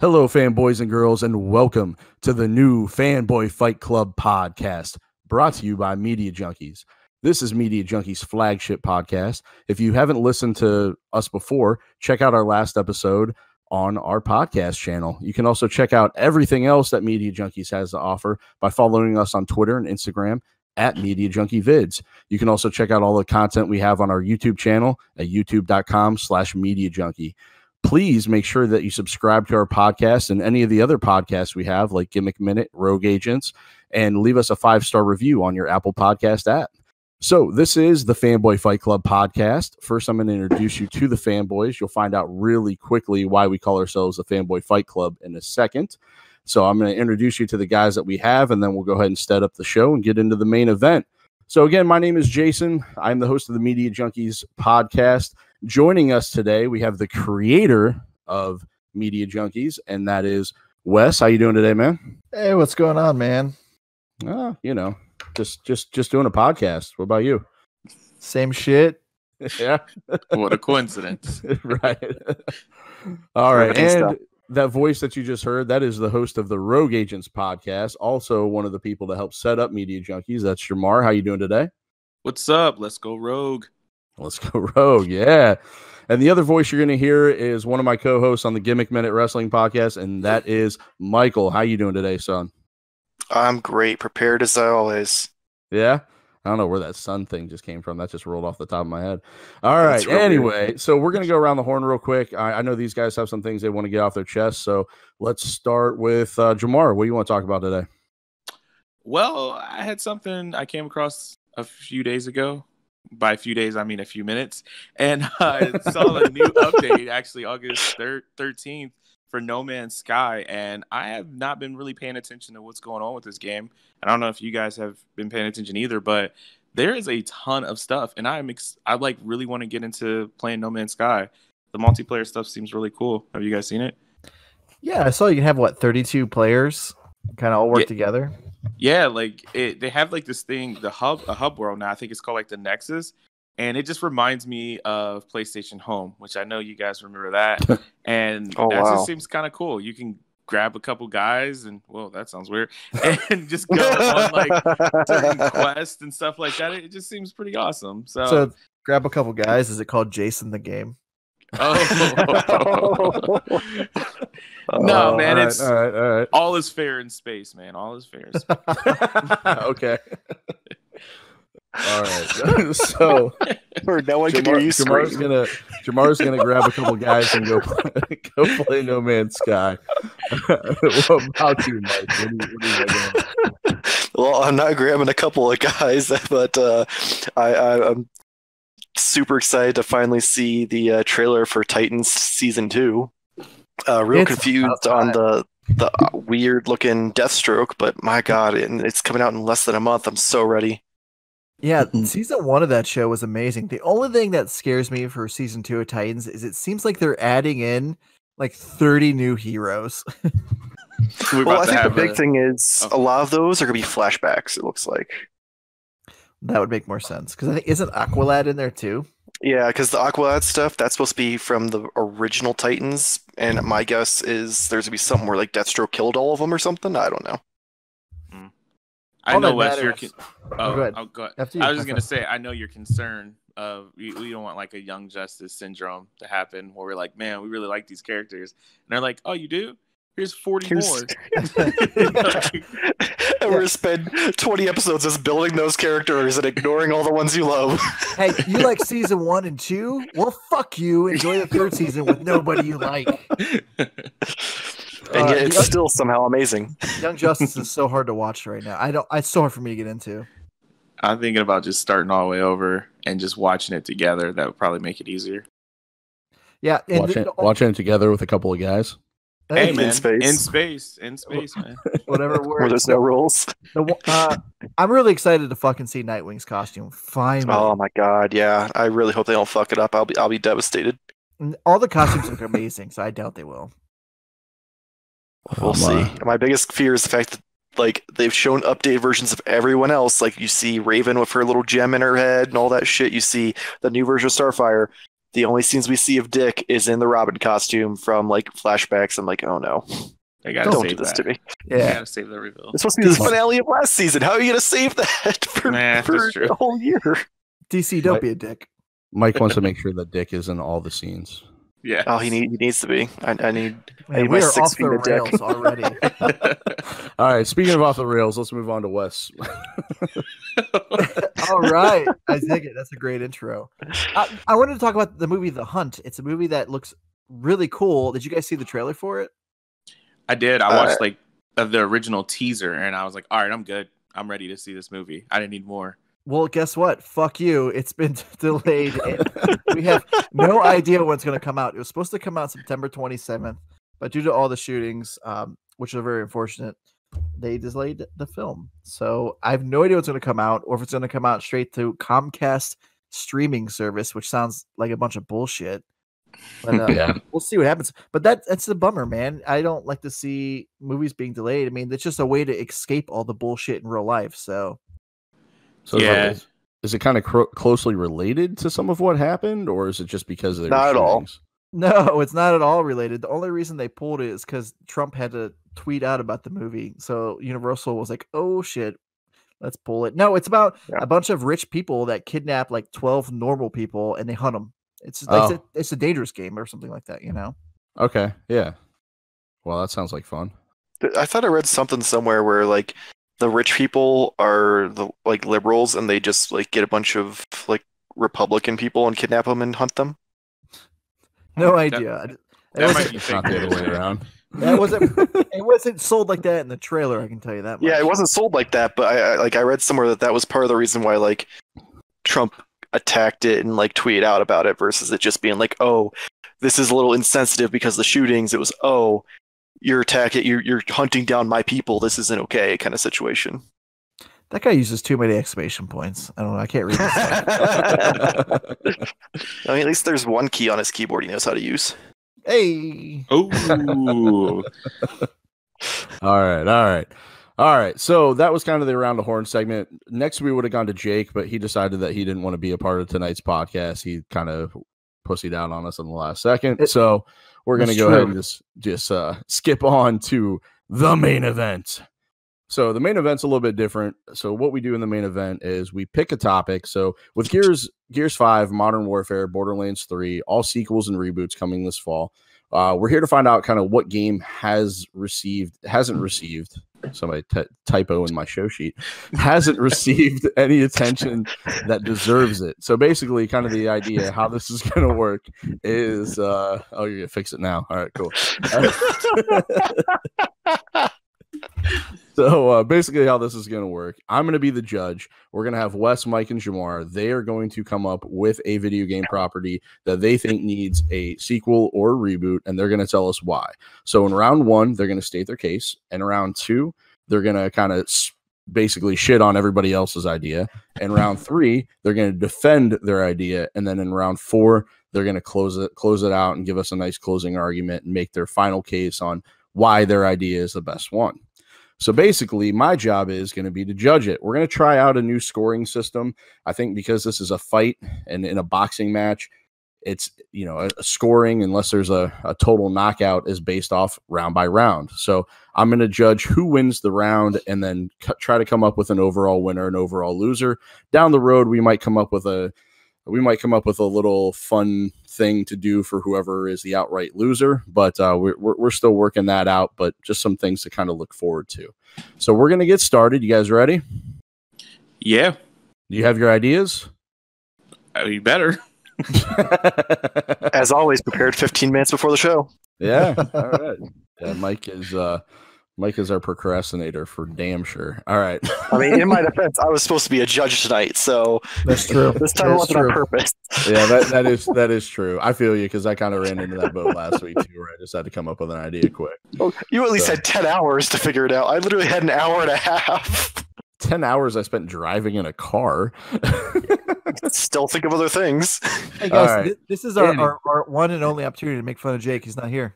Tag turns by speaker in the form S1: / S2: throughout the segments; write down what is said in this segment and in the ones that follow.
S1: Hello, fanboys and girls, and welcome to the new Fanboy Fight Club podcast, brought to you by Media Junkies. This is Media Junkies' flagship podcast. If you haven't listened to us before, check out our last episode on our podcast channel. You can also check out everything else that Media Junkies has to offer by following us on Twitter and Instagram at Media Junkie Vids. You can also check out all the content we have on our YouTube channel at youtube.com/Media Junkie. Please make sure that you subscribe to our podcast and any of the other podcasts we have, like Gimmick Minute, Rogue Agents, and leave us a 5-star review on your Apple Podcast app. So this is the Fanboy Fight Club podcast. First, I'm going to introduce you to the fanboys. You'll find out really quickly why we call ourselves the Fanboy Fight Club in a second. So I'm going to introduce you to the guys that we have, and then we'll go ahead and set up the show and get into the main event. So again, my name is Jason. I'm the host of the Media Junkies podcast. Joining us today, we have the creator of Media Junkies, and that is Wes. How you doing today, man?
S2: Hey, what's going on, man?
S1: Just doing a podcast. What about you?
S2: Same shit.
S1: Yeah.
S3: What a coincidence.
S1: Right. All right. And that voice that you just heard, that is the host of the Rogue Agents podcast, also one of the people that helped set up Media Junkies. That's Jarmar. How you doing today?
S3: What's up? Let's go Rogue.
S1: Let's go Rogue, yeah. And the other voice you're going to hear is one of my co-hosts on the Gimmick Minute Wrestling podcast, and that is Michael. How you doing today, son?
S4: I'm great, prepared as always.
S1: Yeah? I don't know where that son thing just came from. That just rolled off the top of my head. All right, anyway, so we're going to go around the horn real quick. I know these guys have some things they want to get off their chest, so let's start with Jarmar. What do you want to talk about today?
S3: Well, I had something I came across a few days ago. By a few days, I mean a few minutes. And I saw a new update, actually August 13th, for No Man's Sky. And I have not been really paying attention to what's going on with this game. I don't know if you guys have been paying attention either, but there is a ton of stuff. And I really want to get into playing No Man's Sky. The multiplayer stuff seems really cool. Have you guys seen it?
S2: Yeah, I saw you can have, 32 players kind of all work together?
S3: Yeah, they have this thing, a hub world now. I think it's called the Nexus, and it just reminds me of PlayStation Home, which I know you guys remember that. And just seems kind of cool. You can grab a couple guys, and that sounds weird, and just go on certain quests and stuff like that. It just seems pretty awesome. So
S2: grab a couple guys. Is it called Jason the Game?
S3: Oh. No, man,
S1: all right.
S3: All is fair in space, man. All is fair in space.
S1: Okay. All right. So
S4: no one can hear you scream.
S1: Jamar's gonna grab a couple guys and go play No Man's Sky. What about you, Mike? What are you doing?
S4: Well, I'm not grabbing a couple of guys, but I'm super excited to finally see the trailer for Titans Season 2. Real confused on the weird looking Deathstroke, but my God, it's coming out in less than a month. I'm so ready.
S2: Yeah, Season 1 of that show was amazing. The only thing that scares me for Season 2 of Titans is it seems like they're adding in 30 new heroes.
S4: Well, I think the big thing is a lot of those are going to be flashbacks, it looks like.
S2: That would make more sense, because I think, isn't Aqualad in there too?
S4: Yeah, because the Aqualad stuff, that's supposed to be from the original Titans, and my guess is there's going to be something where Deathstroke killed all of them or something. I don't know.
S3: I know what you're...
S2: go ahead.
S3: I was just going to say, I know your concern of we don't want a Young Justice syndrome to happen where we're like, man, we really like these characters. And they're like, oh, you do? Here's 40 more.
S4: And we're going to spend 20 episodes just building those characters and ignoring all the ones you love.
S2: Hey, you like Season 1 and 2? Well, fuck you. Enjoy the third season with nobody you like.
S4: And yet it's still somehow amazing.
S2: Young Justice is so hard to watch right now. It's so hard for me to get into.
S3: I'm thinking about just starting all the way over and just watching it together. That would probably make it easier.
S2: Yeah.
S1: Watching it together with a couple of guys.
S3: Hey, man. In space, man.
S2: Whatever works.
S4: Where there's no rules.
S2: I'm really excited to fucking see Nightwing's costume. Finally.
S4: Oh my God, yeah. I really hope they don't fuck it up. I'll be devastated.
S2: All the costumes look amazing, so I doubt they will.
S4: We'll see. My biggest fear is the fact that they've shown updated versions of everyone else. You see Raven with her little gem in her head and all that shit. You see the new version of Starfire. the only scenes we see of Dick is in the Robin costume from like flashbacks. I'm like, oh no,
S3: They gotta
S4: don't
S3: save
S4: do this
S3: that.
S4: to me.
S3: They
S2: Yeah.
S3: gotta save the reveal.
S4: It's supposed to be the finale of last season. How are you gonna save that for
S3: That's true.
S4: the whole year?
S2: DC, don't be a dick.
S1: Mike wants to make sure that Dick is in all the scenes.
S3: Yeah.
S4: Oh, he needs to be. I need.
S2: Man,
S4: need
S2: we
S4: my
S2: are
S4: 6
S2: off
S4: feet
S2: the
S4: of Dick.
S2: rails already.
S1: All right, speaking of off the rails, let's move on to Wes.
S2: All right. I dig it. That's a great intro. I wanted to talk about the movie The Hunt. It's a movie that looks really cool. Did you guys see the trailer for it?
S3: I did. I watched like the original teaser, and I was like, all right, I'm good. I'm ready to see this movie. I didn't need more.
S2: Well, guess what? Fuck you. It's been delayed. And we have no idea when it's going to come out. It was supposed to come out September 27th, but due to all the shootings, which are very unfortunate, they delayed the film. So I have no idea what's going to come out, or if it's going to come out straight to Comcast streaming service, which sounds like a bunch of bullshit. But
S1: Yeah.
S2: we'll see what happens. But that's the bummer, man. I don't like to see movies being delayed. I mean, it's just a way to escape all the bullshit in real life. So
S3: Yeah.
S1: Is it kind of closely related to some of what happened, or is it just because of their
S4: Not at all.
S1: shootings?
S2: no, it's not at all related. The only reason they pulled it is because Trump had to tweet out about the movie. So Universal was like, oh shit, let's pull it. No, it's about a bunch of rich people that kidnap like 12 normal people and they hunt them. It's like it's a dangerous game or something like that, you know?
S1: Okay, yeah. Well, that sounds like fun.
S4: I thought I read something somewhere where like the rich people are the like liberals, and they just like get a bunch of like Republican people and kidnap them and hunt them.
S2: No idea.
S3: That might be
S1: It's
S3: fake
S1: not the other way
S3: news.
S1: around.
S2: It wasn't sold like that in the trailer, I can tell you that much.
S4: Yeah, it wasn't sold like that, but I read somewhere that was part of the reason why like Trump attacked it and like tweeted out about it versus it just being like, oh, this is a little insensitive because of the shootings. It was, oh, you're attacking, you're hunting down my people. This isn't okay, kind of situation.
S2: That guy uses too many exclamation points. I don't know. I can't read this stuff.
S4: I mean, at least there's one key on his keyboard he knows how to use.
S2: Hey.
S3: Ooh.
S1: All right. So that was kind of the around the horn segment. Next, we would have gone to Jake, but he decided that he didn't want to be a part of tonight's podcast. He kind of pussied out on us in the last second. So we're going to go ahead and just skip on to the main event. So the main event's a little bit different. So what we do in the main event is we pick a topic. So with Gears 5, Modern Warfare, Borderlands 3, all sequels and reboots coming this fall, we're here to find out kind of what game hasn't received, somebody typo in my show sheet, hasn't received any attention that deserves it. So basically kind of the idea how this is going to work is, you're going to fix it now. All right, cool. So basically how this is going to work, I'm going to be the judge. We're going to have Wes, Mike, and Jarmar. They are going to come up with a video game property that they think needs a sequel or a reboot, and they're going to tell us why. So in round 1, they're going to state their case. In round 2, they're going to kind of basically shit on everybody else's idea. In round 3, they're going to defend their idea. And then in round 4, they're going to close it out and give us a nice closing argument and make their final case on why their idea is the best one. So basically, my job is going to be to judge it. We're going to try out a new scoring system. I think because this is a fight and in a boxing match, it's, a scoring, unless there's a total knockout, is based off round by round. So I'm going to judge who wins the round and then try to come up with an overall winner and overall loser. Down the road, we might come up with a little fun thing to do for whoever is the outright loser, but we're still working that out, but just some things to kind of look forward to. So we're going to get started. You guys ready?
S3: Yeah.
S1: Do you have your ideas?
S3: You better.
S4: As always, prepared 15 minutes before the show.
S1: Yeah. All right. Yeah, Mike is our procrastinator for damn sure. All right.
S4: I mean, in my defense, I was supposed to be a judge tonight, so
S2: That's true.
S4: this time it wasn't on purpose.
S1: Yeah, that is true. I feel you because I kind of ran into that boat last week too, where I just had to come up with an idea quick.
S4: Oh, you at least had 10 hours to figure it out. I literally had an hour and a half.
S1: 10 hours I spent driving in a car.
S4: Still think of other things.
S2: Hey guys,
S1: right.
S2: this is our one and only opportunity to make fun of Jake. He's not here.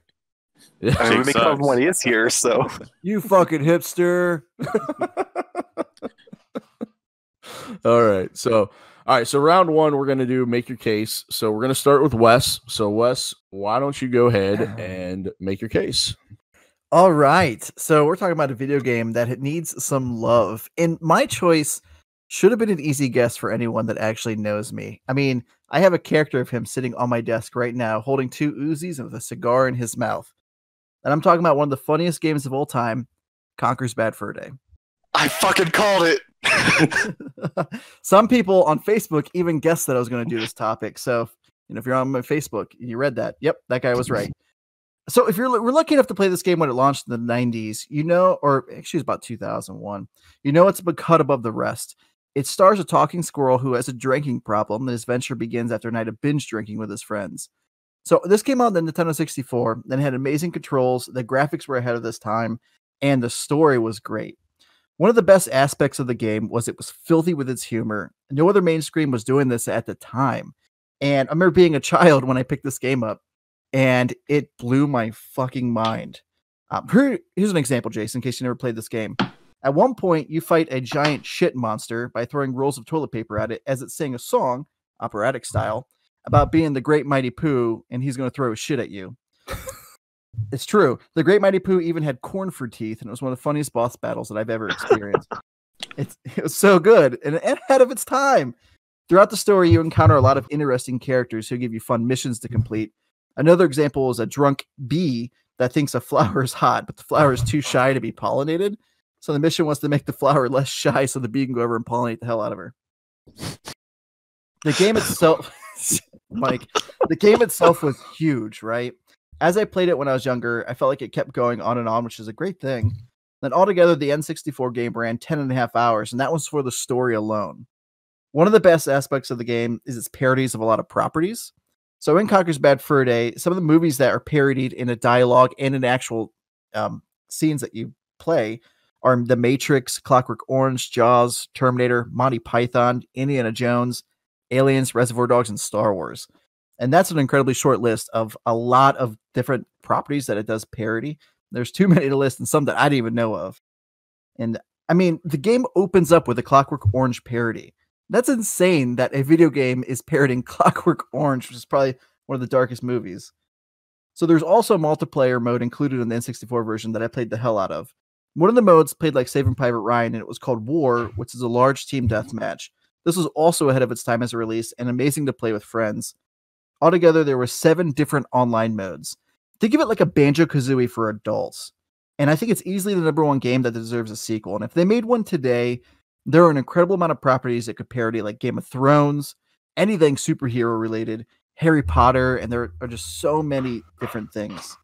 S1: Yeah.
S4: I mean, we
S3: Jake
S4: make fun of him
S3: sucks.
S4: when he is here, so.
S2: You fucking hipster.
S1: All right. So All right, so round one, we're going to do make your case. So we're going to start with Wes. So, Wes, why don't you go ahead and make your case?
S2: All right. So we're talking about a video game that it needs some love. And my choice should have been an easy guess for anyone that actually knows me. I mean, I have a character of him sitting on my desk right now, holding 2 Uzis and with a cigar in his mouth. And I'm talking about one of the funniest games of all time, Conker's Bad Fur Day.
S4: I fucking called it.
S2: Some people on Facebook even guessed that I was going to do this topic. So, if you're on my Facebook, you read that. Yep, that guy was right. So if we're lucky enough to play this game when it launched in the 90s, or actually it's about 2001, it's a cut above the rest. It stars a talking squirrel who has a drinking problem, and his venture begins after a night of binge drinking with his friends. So this came out on the Nintendo 64, and had amazing controls, the graphics were ahead of this time, and the story was great. One of the best aspects of the game was it was filthy with its humor. No other mainstream was doing this at the time. And I remember being a child when I picked this game up, and it blew my fucking mind. Here's an example, Jason, in case you never played this game. At one point, you fight a giant shit monster by throwing rolls of toilet paper at it as it sang a song, operatic style, about being the Great Mighty Pooh, and he's going to throw his shit at you. It's true. The Great Mighty Pooh even had corn for teeth, and it was one of the funniest boss battles that I've ever experienced. It was so good and ahead of its time. Throughout the story, you encounter a lot of interesting characters who give you fun missions to complete. Another example is a drunk bee that thinks a flower is hot, but the flower is too shy to be pollinated. So the mission was to make the flower less shy so the bee can go over and pollinate the hell out of her. The game itself, Mike, the game itself was huge, right? As I played it when I was younger, I felt like it kept going on, which is a great thing. Then altogether, the N64 game ran 10.5 hours, and that was for the story alone. One of the best aspects of the game is its parodies of a lot of properties. So in Conker's Bad Fur Day, some of the movies that are parodied in a dialogue and in actual scenes that you play are The Matrix, Clockwork Orange, Jaws, Terminator, Monty Python, Indiana Jones, Aliens, Reservoir Dogs, and Star Wars. And that's an incredibly short list of a lot of different properties that it does parody. There's too many to list and some that I didn't even know of. And I mean, the game opens up with a Clockwork Orange parody. That's insane that a video game is parodying Clockwork Orange, which is probably one of the darkest movies. So there's also a multiplayer mode included in the N64 version that I played the hell out of. One of the modes played like Saving Private Ryan, and it was called War, which is a large team deathmatch. This was also ahead of its time as a release and amazing to play with friends. Altogether, there were 7 different online modes. Think of it like a Banjo-Kazooie for adults. And I think it's easily the #1 game that deserves a sequel. And if they made one today, there are an incredible amount of properties that could parody, like Game of Thrones, anything superhero related, Harry Potter, and there are just so many different things.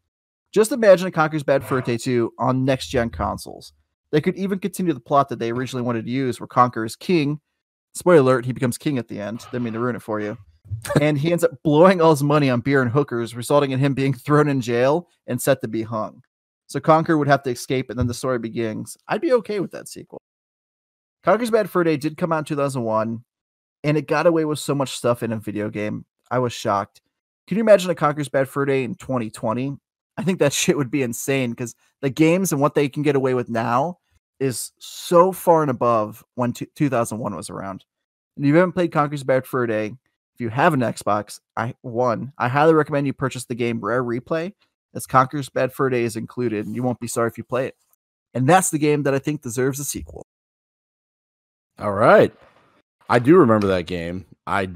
S2: Just imagine a Conker's Bad Fur Day 2 on next-gen consoles. They could even continue the plot that they originally wanted to use, where Conker is king. Spoiler alert, he becomes king at the end. Didn't mean to ruin it for you. And he ends up blowing all his money on beer and hookers, resulting in him being thrown in jail and set to be hung. So Conker would have to escape, and then the story begins. I'd be okay with that sequel. Conker's Bad Fur Day did come out in 2001, and it got away with so much stuff in a video game. I was shocked. Can you imagine a Conker's Bad Fur Day in 2020? I think that shit would be insane, because the games and what they can get away with now is so far and above when 2001 was around. And if you haven't played Conker's Bad Fur Day, if you have an Xbox, I highly recommend you purchase the game Rare Replay, as Conker's Bad Fur Day is included, and you won't be sorry if you play it. And that's the game that I think deserves a sequel.
S1: All right. I do remember that game. I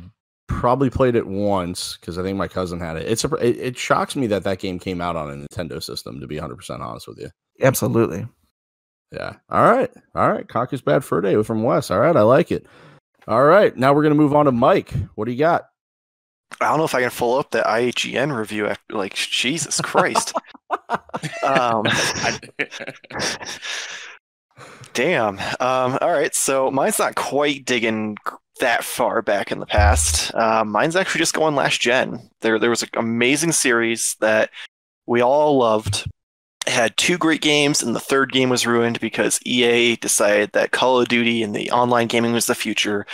S1: probably played it once because I think my cousin had it. It shocks me that game came out on a Nintendo system, to be 100% honest with you.
S2: Absolutely.
S1: Yeah. All right. Conker's Bad Fur Day from Wes. All right. I like it. All right. Now we're going to move on to Mike. What do you got?
S4: I don't know if I can follow up the IGN review. Like, Jesus Christ. Damn. All right. So mine's not quite digging that far back in the past. Mine's actually just going last gen. There was an amazing series that we all loved. It had 2 great games, and the 3rd game was ruined because EA decided that Call of Duty and the online gaming was the future,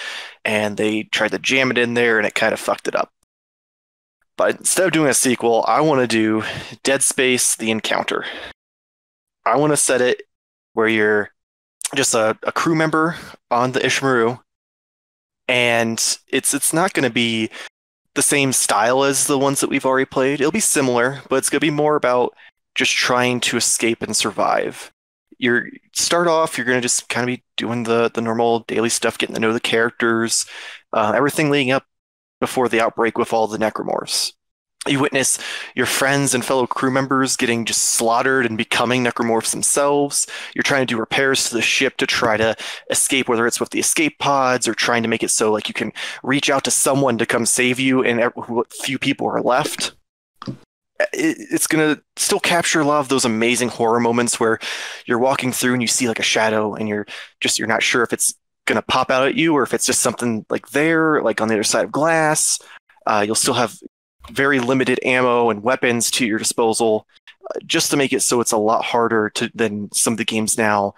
S4: and they tried to jam it in there, and it kind of fucked it up. But instead of doing a sequel, I want to do Dead Space: The Encounter. I want to set it where you're just a crew member on the Ishmaru, and it's not going to be the same style as the ones that we've already played. It'll be similar, but it's going to be more about just trying to escape and survive. You're going to just kind of be doing the normal daily stuff, getting to know the characters, everything leading up before the outbreak with all the necromorphs. You witness your friends and fellow crew members getting just slaughtered and becoming necromorphs themselves. You're trying to do repairs to the ship to try to escape, whether it's with the escape pods or trying to make it so like you can reach out to someone to come save you, and few people are left. It's going to still capture a lot of those amazing horror moments where you're walking through and you see like a shadow and you're not sure if it's going to pop out at you or if it's just something like there, like on the other side of glass. You'll still have very limited ammo and weapons to your disposal, just to make it so it's a lot harder than some of the games now.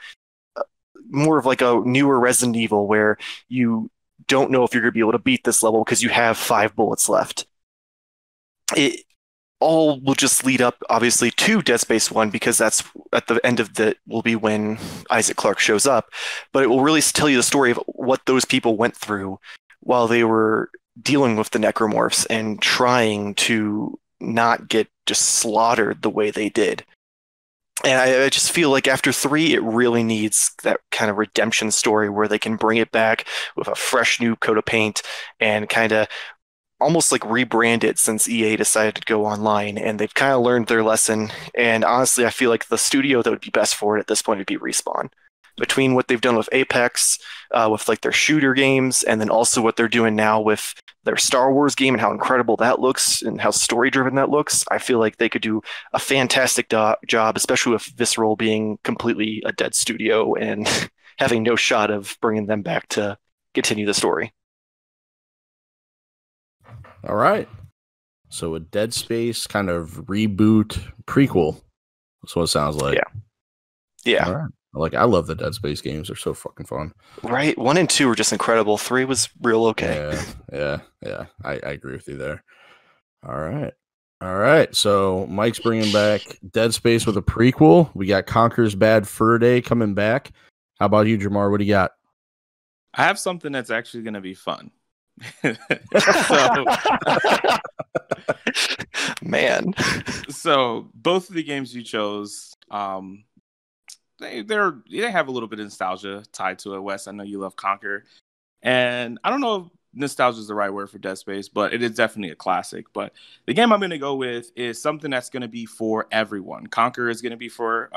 S4: More of like a newer Resident Evil where you don't know if you're going to be able to beat this level because you have 5 bullets left. It all will just lead up, obviously, to Dead Space 1 because that's at the end of will be when Isaac Clarke shows up. But it will really tell you the story of what those people went through while they were dealing with the necromorphs and trying to not get just slaughtered the way they did. And I just feel like after 3, it really needs that kind of redemption story where they can bring it back with a fresh new coat of paint and kind of almost like rebrand it, since EA decided to go online and they've kind of learned their lesson. And honestly, I feel like the studio that would be best for it at this point would be Respawn. Between what they've done with Apex, with like their shooter games, and then also what they're doing now with their Star Wars game and how incredible that looks and how story-driven that looks, I feel like they could do a fantastic job, especially with Visceral being completely a dead studio and having no shot of bringing them back to continue the story.
S1: All right. So a Dead Space kind of reboot prequel. That's what it sounds like.
S4: Yeah.
S1: All right. I love the Dead Space games. They're so fucking fun.
S4: Right. 1 and 2 were just incredible. 3 was real okay.
S1: Yeah. I agree with you there. All right. So Mike's bringing back Dead Space with a prequel. We got Conker's Bad Fur Day coming back. How about you, Jarmar? What do you got?
S3: I have something that's actually going to be fun.
S4: Man.
S3: So both of the games you chose, they have a little bit of nostalgia tied to it. Wes, I know you love Conker, and I don't know if nostalgia is the right word for Dead Space, but it is definitely a classic. But the game I'm going to go with is something that's going to be for everyone. Conker is going to be for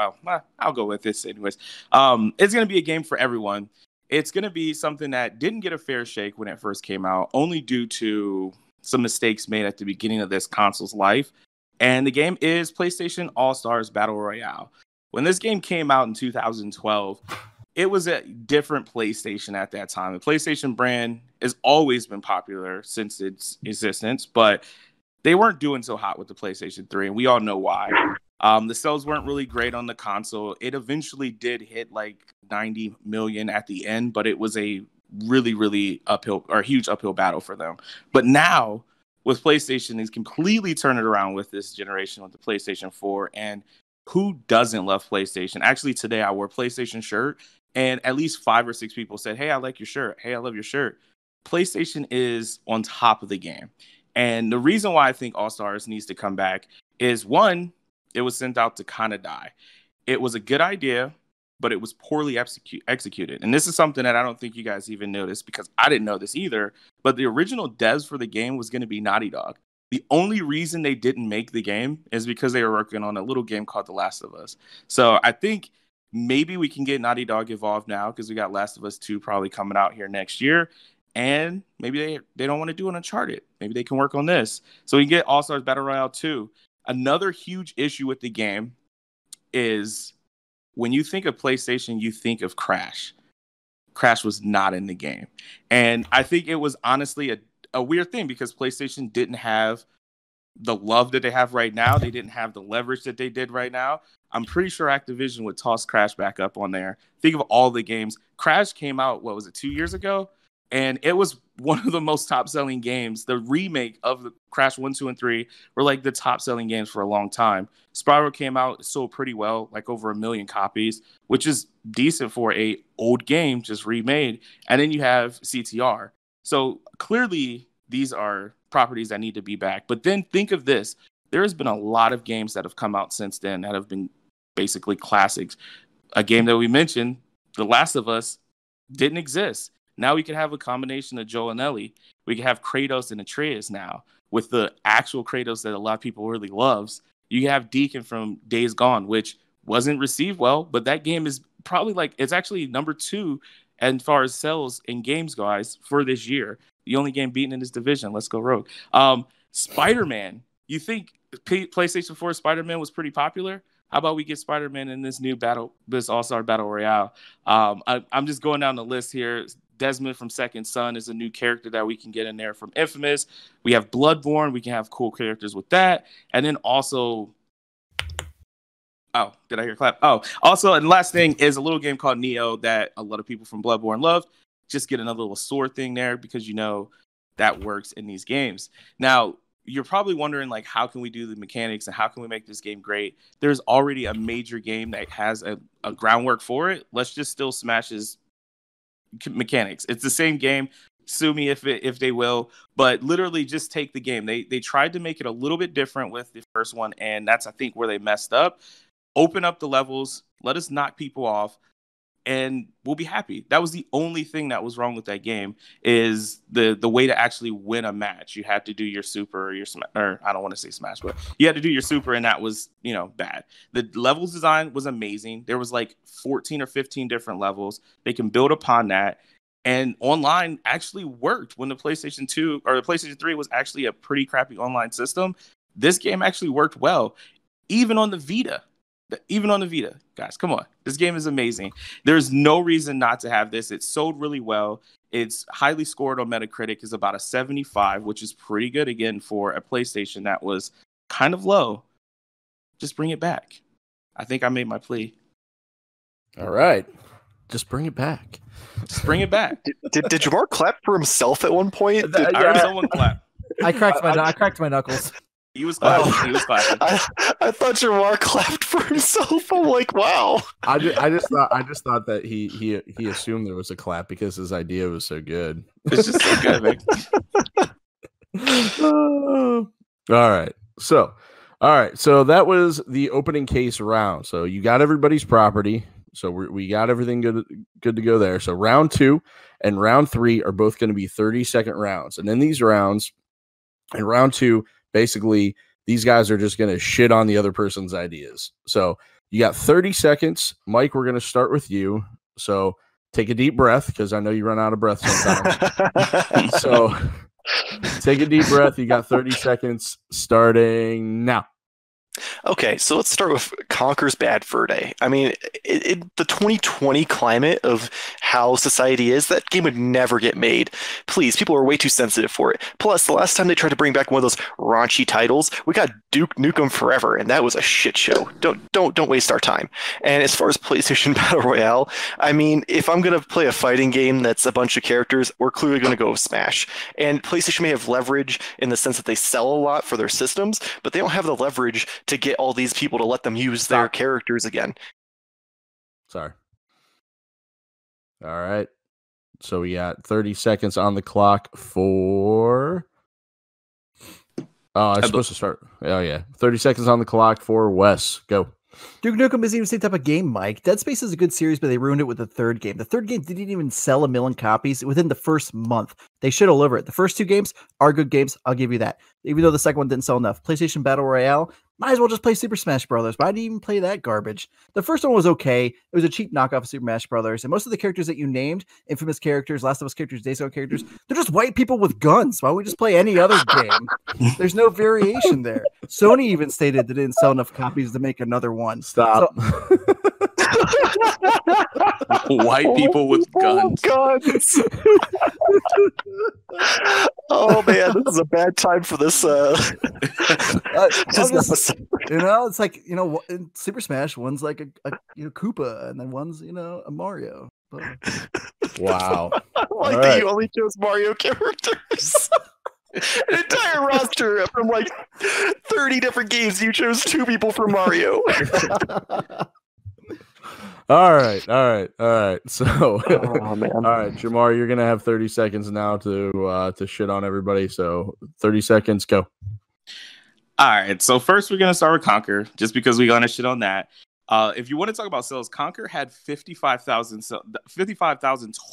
S3: I'll go with this anyways. It's going to be a game for everyone. It's going to be something that didn't get a fair shake when it first came out, only due to some mistakes made at the beginning of this console's life. And the game is PlayStation All-Stars Battle Royale. When this game came out in 2012, it was a different PlayStation at that time. The PlayStation brand has always been popular since its existence, but they weren't doing so hot with the PlayStation 3, and we all know why. The sales weren't really great on the console. It eventually did hit like 90 million at the end, but it was a really, really huge uphill battle for them. But now with PlayStation, he's completely turned it around with this generation with the PlayStation 4. And who doesn't love PlayStation? Actually, today I wore a PlayStation shirt, and at least 5 or 6 people said, "Hey, I like your shirt. Hey, I love your shirt." PlayStation is on top of the game. And the reason why I think All-Stars needs to come back is, one, it was sent out to kind of die. It was a good idea, but it was poorly executed. And this is something that I don't think you guys even noticed, because I didn't know this either. But the original devs for the game was going to be Naughty Dog. The only reason they didn't make the game is because they were working on a little game called The Last of Us. So I think maybe we can get Naughty Dog involved now, because we got Last of Us 2 probably coming out here next year. And maybe they don't want to do an Uncharted. Maybe they can work on this. So we can get All-Stars Battle Royale 2. Another huge issue with the game is when you think of PlayStation, you think of Crash. Crash was not in the game. And I think it was honestly a weird thing, because PlayStation didn't have the love that they have right now. They didn't have the leverage that they did right now. I'm pretty sure Activision would toss Crash back up on there. Think of all the games. Crash came out, 2 years ago? And it was one of the most top-selling games. The remake of the Crash 1, 2, and 3 were like the top-selling games for a long time. Spyro came out, sold pretty well, like over 1 million copies, which is decent for a old game just remade. And then you have CTR. So clearly these are properties that need to be back. But then think of this. There has been a lot of games that have come out since then that have been basically classics. A game that we mentioned, The Last of Us, didn't exist. Now we can have a combination of Joel and Ellie. We can have Kratos and Atreus now with the actual Kratos that a lot of people really loves. You have Deacon from Days Gone, which wasn't received well, but that game is probably it's actually number 2 as far as sales in games, guys, for this year. The only game beaten in this division. Let's go Rogue. Spider-Man. You think PlayStation 4 Spider-Man was pretty popular? How about we get Spider-Man in this new this All-Star Battle Royale? I'm just going down the list here. Desmond from Second Son is a new character that we can get in there from Infamous. We have Bloodborne. We can have cool characters with that. And then also... Oh, did I hear a clap? Oh, also, and last thing is a little game called Neo that a lot of people from Bloodborne love. Just get another little sword thing there because that works in these games. Now, you're probably wondering, how can we do the mechanics and how can we make this game great? There's already a major game that has a groundwork for it. Let's just still Smash's mechanics. It's the same game. Sue me if they will, but literally just take the game. They tried to make it a little bit different with the first one, and that's, I think, where they messed up. Open up the levels, let us knock people off, and we'll be happy. That was the only thing that was wrong with that game, is the way to actually win a match. You had to do your super or I don't want to say smash, but you had to do your super, and that was, bad. The levels design was amazing. There was 14 or 15 different levels. They can build upon that. And online actually worked when the PlayStation 2 or the PlayStation 3 was actually a pretty crappy online system. This game actually worked well, even on the Vita. Guys, come on. This game is amazing. There's no reason not to have this. It sold really well. It's highly scored on Metacritic, is about a 75, which is pretty good, again, for a PlayStation that was kind of low. Just bring it back. I think I made my plea.
S1: All right. Just bring it back.
S3: Just bring it back.
S4: Did Jarmar clap for himself at one point?
S3: I heard someone clap.
S2: I cracked my knuckles.
S3: He was clapping. He was clapping.
S4: I thought Jarmar clapped for himself. I'm like, wow.
S1: I just thought that he assumed there was a clap because his idea was so good.
S3: It's just so good, man.
S1: All right. So that was the opening case round. So you got everybody's property. So we got everything good to go there. So round 2 and round 3 are both going to be 30-second rounds. And in these rounds, in round 2, basically, these guys are just going to shit on the other person's ideas. So you got 30 seconds. Mike, we're going to start with you. So take a deep breath because I know you run out of breath sometimes. So take a deep breath. You got 30 seconds starting now.
S4: Okay, so let's start with Conker's Bad Fur Day. I mean, the 2020 climate of how society is, that game would never get made. Please, people are way too sensitive for it. Plus, the last time they tried to bring back one of those raunchy titles, we got Duke Nukem Forever, and that was a shit show. Don't waste our time. And as far as PlayStation Battle Royale, I mean, if I'm gonna play a fighting game that's a bunch of characters, we're clearly gonna go with Smash. And PlayStation may have leverage in the sense that they sell a lot for their systems, but they don't have the leverage to get all these people to let them use their characters again.
S1: Sorry. All right. So we got 30 seconds on the clock for... Oh, I was supposed to start. Oh, yeah. 30 seconds on the clock for Wes. Go.
S2: Duke Nukem isn't even the same type of game, Mike. Dead Space is a good series, but they ruined it with the third game. The third game didn't even sell 1 million copies within the first month. They should all over it. The first 2 games are good games. I'll give you that. Even though the second one didn't sell enough. PlayStation Battle Royale, might as well just play Super Smash Brothers. But I didn't even play that garbage. The first one was okay. It was a cheap knockoff of Super Smash Brothers. And most of the characters that you named, Infamous characters, Last of Us characters, Days Gone characters, they're just white people with guns. Why don't we just play any other game? There's no variation there. Sony even stated they didn't sell enough copies to make another one.
S1: Stop.
S3: White people with guns.
S4: Guns. Oh man, this is a bad time for this. This episode.
S2: It's like, in Super Smash, one's like a Koopa, and then one's a Mario. But...
S1: Wow.
S4: I like that you only chose Mario characters. An entire roster from 30 different games. You chose 2 people from Mario.
S1: All right. So,
S4: Oh man.
S1: all right, Jamar, you're gonna have 30 seconds now to shit on everybody. So, 30 seconds, go.
S3: All right. So first, we're gonna start with Conquer, just because we're gonna shit on that. If you want to talk about sales, Conquer had 55,000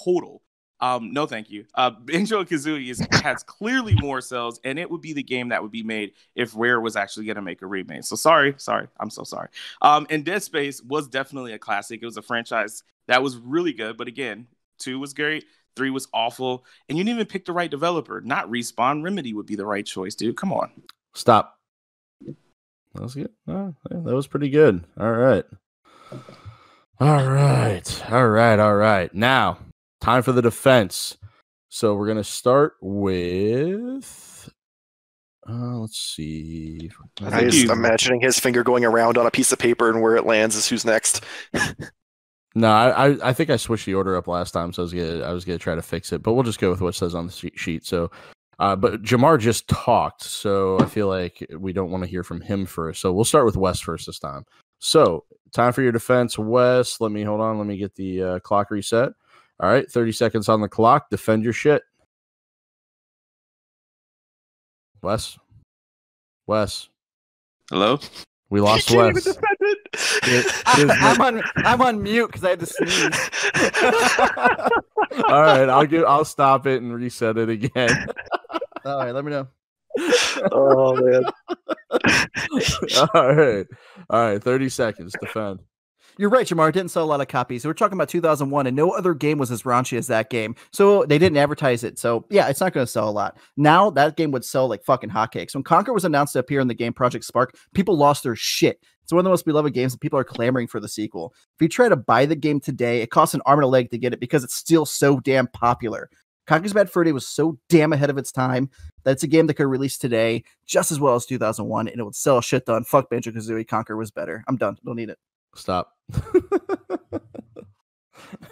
S3: total. No, thank you. Banjo-Kazooie has clearly more sales, and it would be the game that would be made if Rare was actually going to make a remake. So sorry, I'm so sorry. And Dead Space was definitely a classic. It was a franchise that was really good, but again, 2 was great, 3 was awful, and you didn't even pick the right developer. Not Respawn, Remedy would be the right choice, dude. Come on.
S1: Stop. That was good. Oh, yeah, that was pretty good. All right. Now, time for the defense. So we're gonna start with. Let's see.
S4: I was imagining his finger going around on a piece of paper, and where it lands is who's next.
S1: No, I think I switched the order up last time, so I was gonna try to fix it, but we'll just go with what says on the sheet. So, but Jarmar just talked, so I feel like we don't want to hear from him first. So we'll start with Wes first this time. So, time for your defense, Wes. Let me get the clock reset. All right, 30 seconds on the clock. Defend your shit. Wes.
S3: Hello?
S1: We lost
S4: He can't
S1: Wes.
S4: even defend it.
S2: I'm on mute because I had to sneeze.
S1: All right, I'll stop it and reset it again.
S2: All right, let me know.
S4: Oh man.
S1: All right. 30 seconds. Defend.
S2: You're right, Jamar. It didn't sell a lot of copies. We're talking about 2001, and no other game was as raunchy as that game. So they didn't advertise it. So yeah, it's not going to sell a lot. Now that game would sell like fucking hotcakes. When Conquer was announced to appear in the game Project Spark, people lost their shit. It's one of the most beloved games, and people are clamoring for the sequel. If you try to buy the game today, it costs an arm and a leg to get it because it's still so damn popular. Conker's Bad Fur Day was so damn ahead of its time that it's a game that could release today just as well as 2001, and it would sell a shit ton. Fuck Banjo-Kazooie. Conker was better. I'm done. Don't need it.
S1: Stop.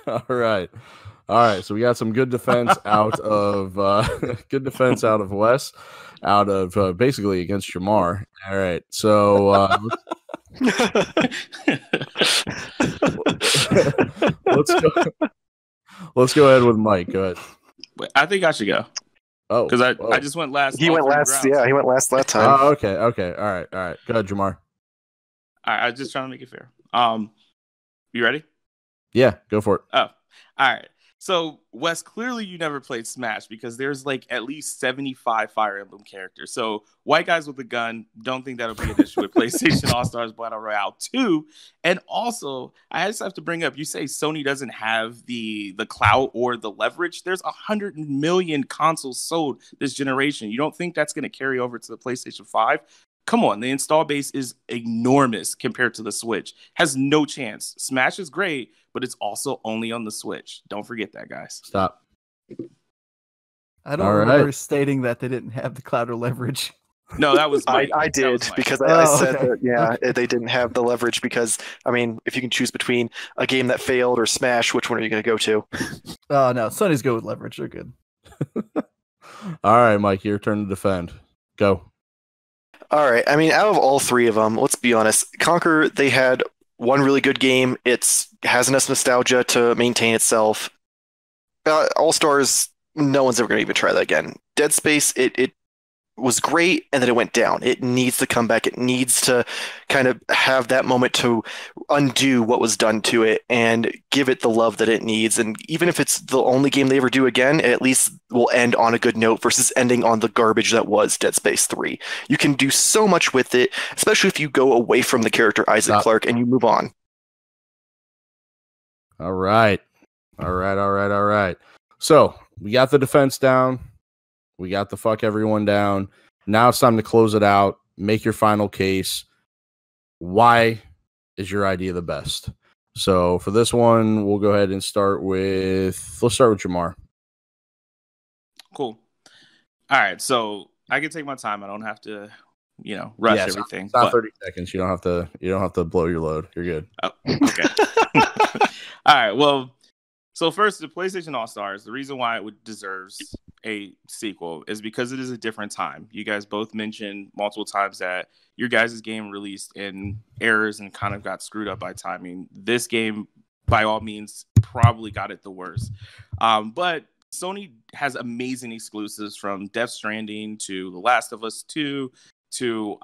S1: All right. So we got some good defense out of Wes, out of basically against Jamar. All right. So let's go ahead with Mike. Go ahead.
S3: Wait, I think I should go.
S1: Oh,
S3: because I just went last.
S4: He went last.
S3: rounds.
S4: Yeah, he went last that time.
S1: Oh, okay. All right. Go ahead, Jamar.
S3: All right, I was just trying to make it fair. You ready?
S1: Yeah, go for it.
S3: Oh, all right. So, Wes, clearly you never played Smash because there's like at least 75 Fire Emblem characters. So, white guys with a gun, don't think that'll be an issue with PlayStation All-Stars Battle Royale 2. And also, I just have to bring up, you say Sony doesn't have the clout or the leverage. There's 100 million consoles sold this generation. You don't think that's going to carry over to the PlayStation 5? Come on, the install base is enormous compared to the Switch. Has no chance. Smash is great, but it's also only on the Switch. Don't forget that, guys.
S1: Stop.
S2: I don't remember stating that they didn't have the cloud or leverage.
S3: No, that was Mike.
S4: I did because I said that, they didn't have the leverage because, I mean, if you can choose between a game that failed or Smash, which one are you going to go to?
S2: Oh, no. Sony's good with leverage. They're good.
S1: All right, Mike, your turn to defend. Go.
S4: All right. I mean, out of all three of them, let's be honest. Conquer, they had one really good game. It has enough nostalgia to maintain itself. All Stars, no one's ever going to even try that again. Dead Space, it was great, and then it went down. It needs to come back. It needs to kind of have that moment to undo what was done to it and give it the love that it needs. And even if it's the only game they ever do again, it at least will end on a good note versus ending on the garbage that was Dead Space 3. You can do so much with it, especially if you go away from the character Isaac Clarke and you move on.
S1: All right. So we got the defense down. We got the fuck everyone down. Now it's time to close it out. Make your final case. Why is your idea the best? So for this one, we'll go ahead and let's start with Jarmar.
S3: Cool. All right. So I can take my time. I don't have to, rush everything.
S1: It's not 30 seconds. You don't have to blow your load. You're good.
S3: Oh, okay. All right. Well, so first, the PlayStation All-Stars, the reason why it deserves a sequel is because it is a different time. You guys both mentioned multiple times that your guys' game released in errors and kind of got screwed up by timing. This game by all means, probably got it the worst. But Sony has amazing exclusives from Death Stranding to The Last of Us 2 to,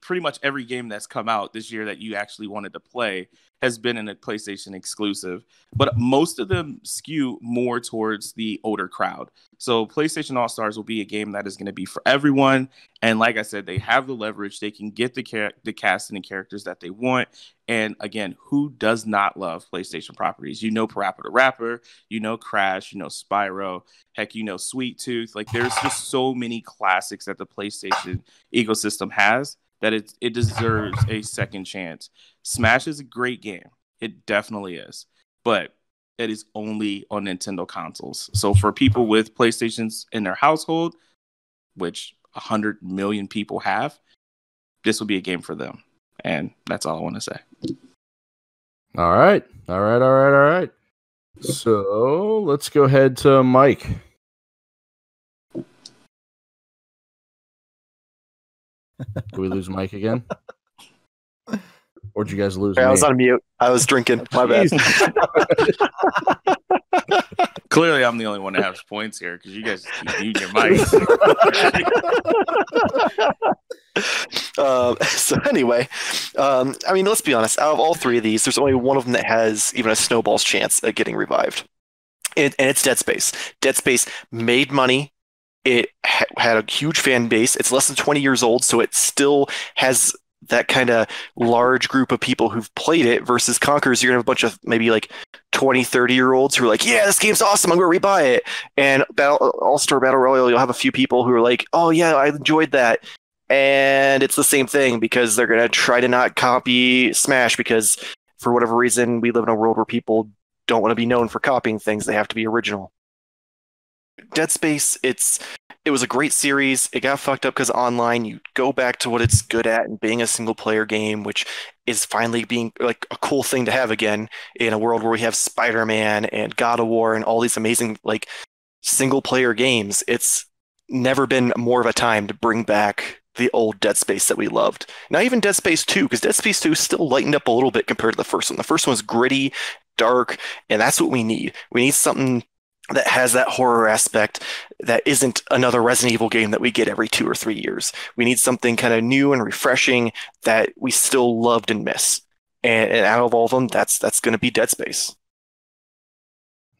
S3: pretty much every game that's come out this year that you actually wanted to play has been in a PlayStation exclusive. But most of them skew more towards the older crowd. So PlayStation All-Stars will be a game that is going to be for everyone. And like I said, they have the leverage. They can get the casting and characters that they want. And again, who does not love PlayStation properties? You know Parappa the Rapper, you know Crash, you know Spyro, heck, you know Sweet Tooth. Like, there's just so many classics that the PlayStation ecosystem has that it deserves a second chance. Smash is a great game. It definitely is. But it is only on Nintendo consoles. So for people with PlayStations in their household, which 100 million people have, this will be a game for them. And that's all I want to say.
S1: All right. So let's go ahead to Mike. Did we lose Mike again? Or did you guys lose me?
S4: I was on mute. I was drinking. My bad.
S3: Clearly, I'm the only one that has points here because you guys keep muting your mics.
S4: So anyway, let's be honest. Out of all three of these, there's only one of them that has even a snowball's chance at getting revived. And it's Dead Space. Dead Space made money. It had a huge fan base. It's less than 20 years old, so it still has that kind of large group of people who've played it versus Conker's. You're going to have a bunch of maybe like 20, 30-year-olds who are like, yeah, this game's awesome, I'm going to rebuy it. And All-Star Battle Royale, you'll have a few people who are like, oh yeah, I enjoyed that. And it's the same thing because they're going to try to not copy Smash because for whatever reason, we live in a world where people don't want to be known for copying things. They have to be original. Dead Space, it was a great series. It got fucked up because online you go back to what it's good at and being a single player game, which is finally being like a cool thing to have again in a world where we have Spider-Man and God of War and all these amazing like single player games. It's never been more of a time to bring back the old Dead Space that we loved. Not even Dead Space 2, because Dead Space 2 still lightened up a little bit compared to the first one. The first one was gritty, dark, and that's what we need. We need something that has that horror aspect that isn't another Resident Evil game that we get every 2 or 3 years. We need something kind of new and refreshing that we still loved and miss. And out of all of them, that's going to be Dead Space.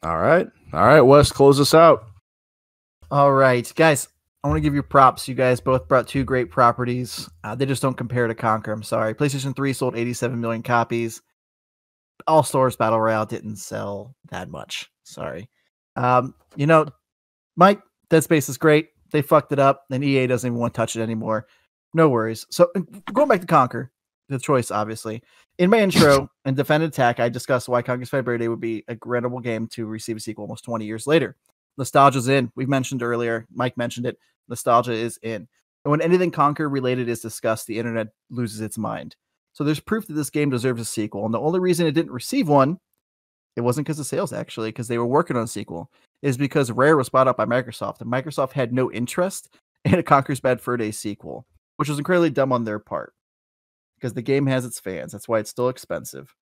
S1: All right, Wes, close us out.
S2: All right, guys, I want to give you props. You guys both brought two great properties. They just don't compare to Conker. I'm sorry. PlayStation 3 sold 87 million copies. All Stars Battle Royale didn't sell that much. Sorry. Mike, Dead Space is great. They fucked it up, and EA doesn't even want to touch it anymore. No worries. So going back to Conker, the choice, obviously. In my intro and Defend and Attack, I discussed why Conker's Bad Fur Day would be a incredible game to receive a sequel almost 20 years later. Nostalgia's in. We've mentioned earlier. Mike mentioned it. Nostalgia is in. And when anything Conker related is discussed, the internet loses its mind. So there's proof that this game deserves a sequel. And the only reason it didn't receive one, it wasn't because of sales, actually, because they were working on a sequel, is because Rare was bought up by Microsoft, and Microsoft had no interest in a Conker's Bad Fur Day sequel, which was incredibly dumb on their part, because the game has its fans. That's why it's still expensive.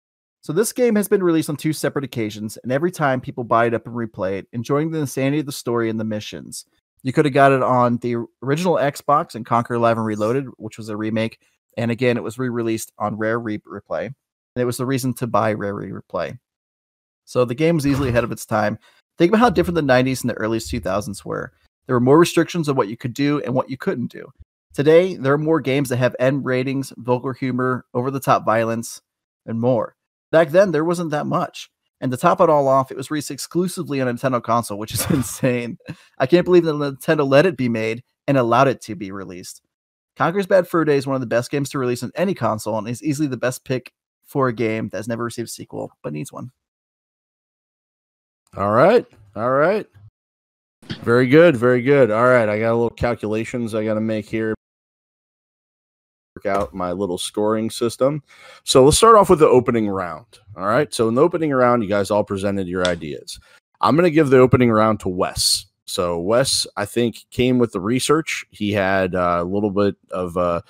S2: So this game has been released on 2 separate occasions, and every time people buy it up and replay it, enjoying the insanity of the story and the missions. You could have got it on the original Xbox and Conker Live and Reloaded, which was a remake, and again, it was re-released on Rare Replay, and it was the reason to buy Rare Replay. So the game was easily ahead of its time. Think about how different the 90s and the early 2000s were. There were more restrictions on what you could do and what you couldn't do. Today, there are more games that have M ratings, vulgar humor, over-the-top violence, and more. Back then, there wasn't that much. And to top it all off, it was released exclusively on a Nintendo console, which is insane. I can't believe that Nintendo let it be made and allowed it to be released. Conker's Bad Fur Day is one of the best games to release on any console and is easily the best pick for a game that has never received a sequel, but needs one.
S1: All right. Very good. All right, I got a little calculations I got to make here. Work out my little scoring system. So let's start off with the opening round. All right, so in the opening round, you guys all presented your ideas. I'm going to give the opening round to Wes. So Wes, I think, came with the research. He had a little bit of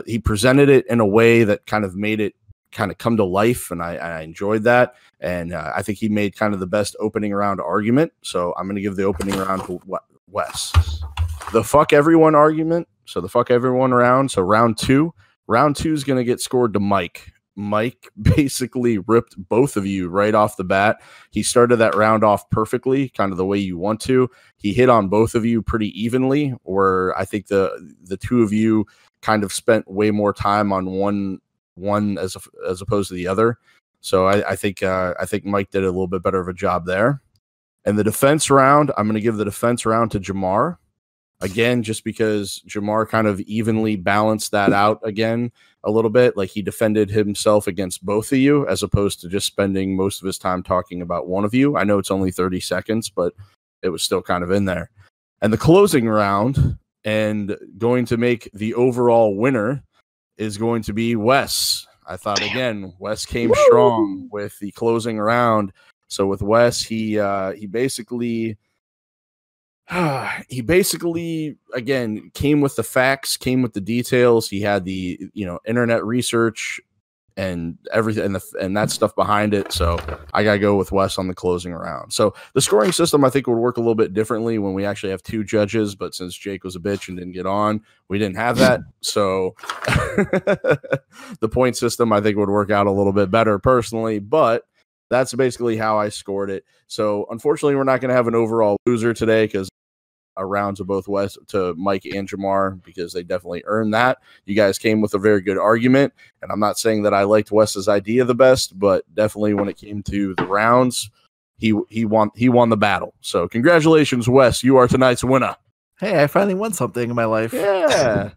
S1: he presented it in a way that kind of made it kind of come to life, and I enjoyed that. And I think he made kind of the best opening round argument. So I'm going to give the opening round to Wes. The fuck everyone argument. So the fuck everyone round. So round two is going to get scored to Mike. Mike basically ripped both of you right off the bat. He started that round off perfectly, kind of the way you want to. He hit on both of you pretty evenly, or I think the two of you kind of spent way more time on one as opposed to the other. So I think Mike did a little bit better of a job there. And the defense round, I'm going to give the defense round to Jarmar. Again, just because Jarmar kind of evenly balanced that out again a little bit. Like he defended himself against both of you as opposed to just spending most of his time talking about one of you. I know it's only 30 seconds, but it was still kind of in there. And the closing round, and going to make the overall winner, is going to be Wes. I thought, again, Wes came strong with the closing round. So with Wes, he basically again came with the facts, came with the details. He had the internet research and everything and that stuff behind it. So I gotta go with Wes on the closing round. So the scoring system I think would work a little bit differently when we actually have two judges, but since Jake was a bitch and didn't get on, we didn't have that. So the point system I think would work out a little bit better personally, but that's basically how I scored it. So unfortunately we're not going to have an overall loser today because a round to both Wes, to Mike and Jarmar, because they definitely earned that. You guys came with a very good argument, and I'm not saying that I liked Wes's idea the best, but definitely when it came to the rounds, he won the battle. So congratulations, Wes, you are tonight's winner.
S2: Hey, I finally won something in my life.
S1: Yeah.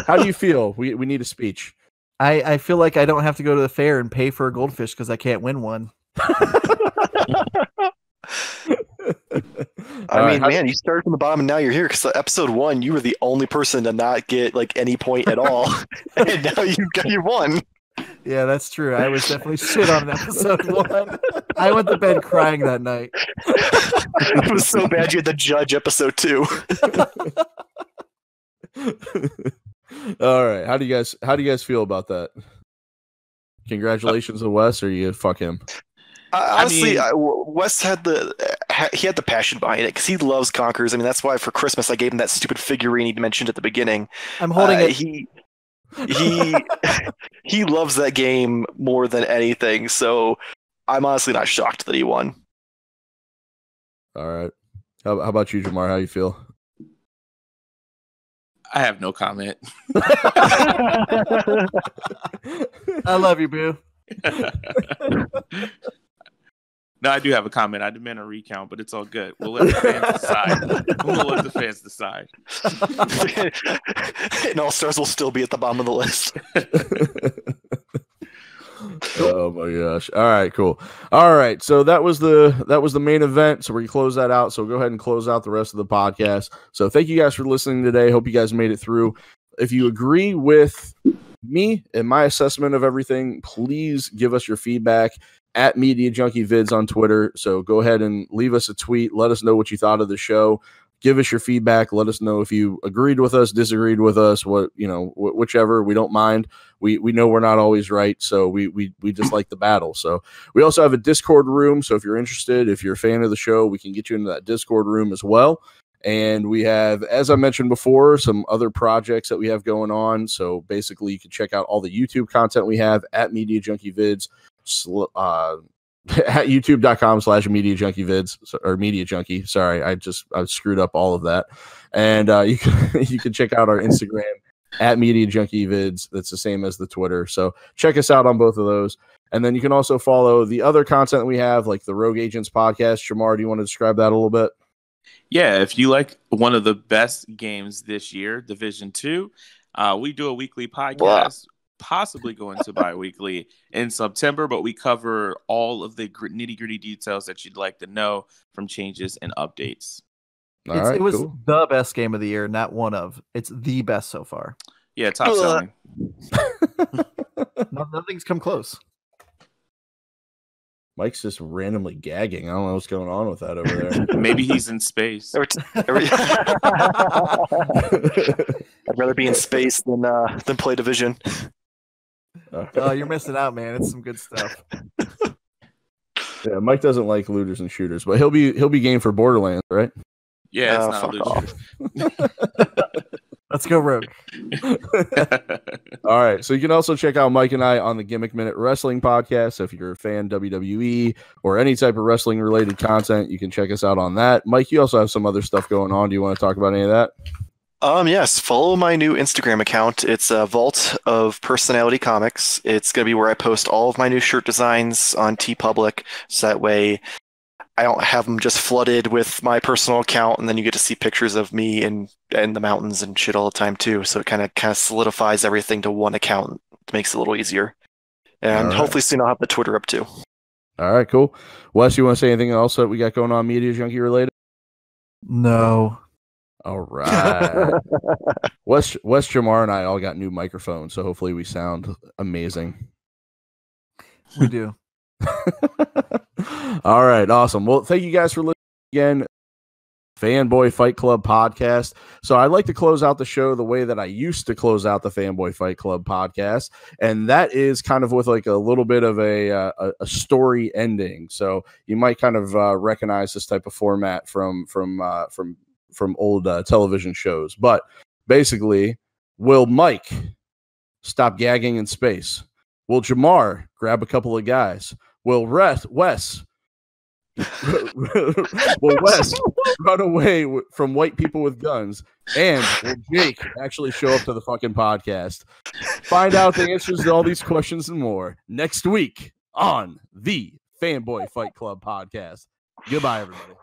S1: How do you feel? We need a speech.
S2: I feel like I don't have to go to the fair and pay for a goldfish because I can't win one.
S4: I mean, man, you started from the bottom and now you're here because episode 1, you were the only person to not get like any point at all, and now you won.
S2: Yeah, that's true. I was definitely shit on episode 1. I went to bed crying that night.
S4: It was so bad you had to judge episode 2.
S1: All right, how do you guys feel about that? Congratulations to Wes, or you fuck him?
S4: Honestly, Wes had the passion behind it because he loves Conkers. I mean, that's why for Christmas I gave him that stupid figurine he mentioned at the beginning.
S2: I'm holding it.
S4: He loves that game more than anything. So I'm honestly not shocked that he won.
S1: All right. How about you, Jarmar? How you feel?
S3: I have no comment.
S2: I love you, boo.
S3: No, I do have a comment. I demand a recount, but it's all good. We'll let the fans decide.
S4: And All Stars will still be at the bottom of the list.
S1: Oh my gosh. All right, cool. All right. So that was the main event. So we close that out. So go ahead and close out the rest of the podcast. So thank you guys for listening today. Hope you guys made it through. If you agree with me and my assessment of everything, please give us your feedback at Media Junkie Vids on Twitter. So go ahead and leave us a tweet. Let us know what you thought of the show. Give us your feedback. Let us know if you agreed with us, disagreed with us, whichever. We don't mind. We know we're not always right, so we just like the battle. So we also have a Discord room. So if you're interested, if you're a fan of the show, we can get you into that Discord room as well. And we have, as I mentioned before, some other projects that we have going on. So basically, you can check out all the YouTube content we have at Media Junkie Vids. At youtube.com/Media Junkie Vids, or Media Junkie. Sorry, I screwed up all of that. And you can check out our Instagram at Media Junkie Vids. That's the same as the Twitter. So check us out on both of those. And then you can also follow the other content we have, like the Rogue Agents podcast. Jarmar, do you want to describe that a little bit?
S3: Yeah, if you like one of the best games this year, Division 2, we do a weekly podcast. Possibly going to bi-weekly in September, but we cover all of the nitty-gritty details that you'd like to know from changes and updates.
S2: It was cool. The best game of the year, not one of. It's the best so far.
S3: Yeah, top selling.
S2: Nothing's come close.
S1: Mike's just randomly gagging. I don't know what's going on with that over there.
S3: Maybe he's in space.
S4: I'd rather be in space than play Division.
S2: Oh, you're missing out, man. It's some good stuff.
S1: Yeah, Mike doesn't like looters and shooters, but he'll be game for Borderlands, right?
S3: Yeah, it's
S4: Oh,
S3: not
S4: fuck
S3: loot.
S2: Let's go rogue.
S1: All right. So you can also check out Mike and I on the Gimmick Minute Wrestling podcast. So if you're a fan of WWE or any type of wrestling related content, you can check us out on that. Mike, you also have some other stuff going on. Do you want to talk about any of that?
S4: Yes, follow my new Instagram account. It's a Vault of Personality Comics. It's going to be where I post all of my new shirt designs on TeePublic, so that way I don't have them just flooded with my personal account, and then you get to see pictures of me and the mountains and shit all the time too. So it kind of solidifies everything to one account. It makes it a little easier. And hopefully soon I'll have the Twitter up too.
S1: All right, cool. Wes, you want to say anything else that we got going on Media Junkie related?
S2: No.
S1: All right. Wes, Jarmar, and I all got new microphones, so hopefully we sound amazing.
S2: We do.
S1: All right, awesome. Well, thank you guys for listening again. Fanboy Fight Club podcast. So I'd like to close out the show the way that I used to close out the Fanboy Fight Club podcast, and that is kind of with like a little bit of a story ending. So you might kind of recognize this type of format from old television shows. But basically, will Mike stop gagging in space? Will Jarmar grab a couple of guys? Will Wes run away from white people with guns? And will Jake actually show up to the fucking podcast? Find out the answers to all these questions and more next week on the Fanboy Fight Club podcast. Goodbye, everybody.